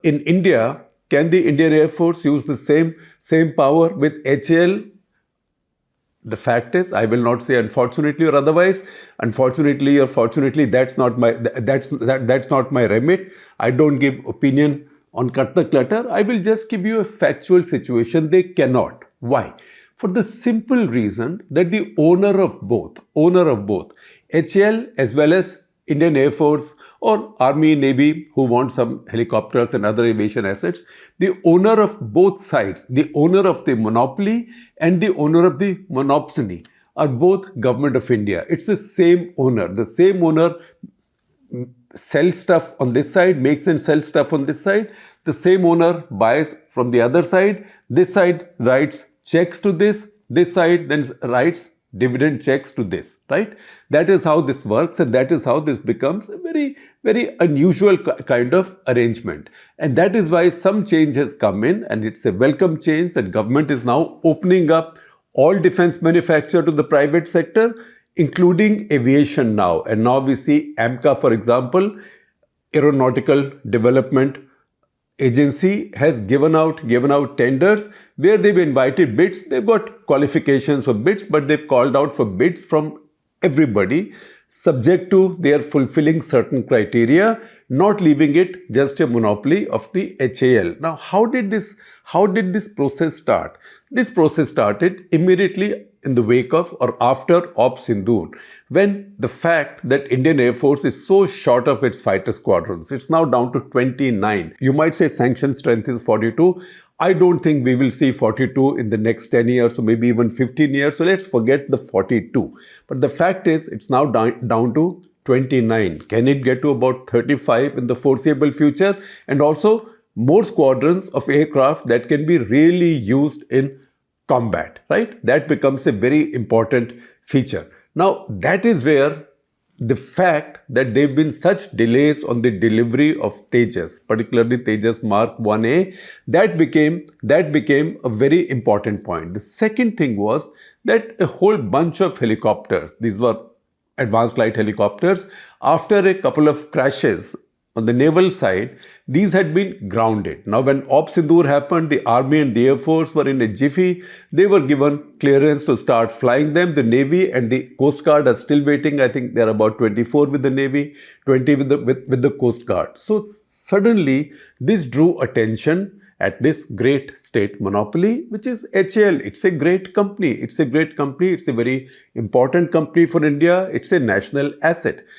In India, can the Indian Air Force use the same power with HAL? The fact is, I will not say unfortunately or otherwise. Unfortunately or fortunately, that's not my remit. I don't give opinion on cut the clutter. I will just give you a factual situation. They cannot. Why? For the simple reason that the owner of both, HAL as well as Indian Air Force or Army, Navy, who want some helicopters and other aviation assets, the owner of both sides, the owner of the monopoly and the owner of the monopsony are both Government of India. It's the same owner. The same owner sells stuff on this side, makes and sells stuff on this side. The same owner buys from the other side. This side writes checks to this side then writes dividend checks to this, right? That is how this works, and that is how this becomes a very, very unusual kind of arrangement. And that is why some change has come in, and it's a welcome change that government is now opening up all defense manufacture to the private sector, including aviation now. And now we see AMCA, for example, Aeronautical Development Agency has given out tenders where they've invited bids. They've got qualifications for bids, but they've called out for bids from everybody, subject to their fulfilling certain criteria, not leaving it just a monopoly of the HAL. Now, how did this process start? This process started immediately in the wake of or after Op Sindoor, when the fact that Indian Air Force is so short of its fighter squadrons, it's now down to 29. You might say sanction strength is 42. I don't think we will see 42 in the next 10 years or maybe even 15 years. So let's forget the 42. But the fact is, it's now down to 29. Can it get to about 35 in the foreseeable future? And also more squadrons of aircraft that can be really used in combat, right? That becomes a very important feature. Now, that is where the fact that there have been such delays on the delivery of Tejas, particularly Tejas Mark 1A, that became a very important point. The second thing was that a whole bunch of helicopters, these were advanced light helicopters, after a couple of crashes on the naval side, these had been grounded. Now, when Op Sindoor happened, the Army and the Air Force were in a jiffy. They were given clearance to start flying them. The Navy and the Coast Guard are still waiting. I think there are about 24 with the Navy, 20 with the Coast Guard. So suddenly, this drew attention at this great state monopoly, which is HAL. It's a great company. It's a very important company for India. It's a national asset.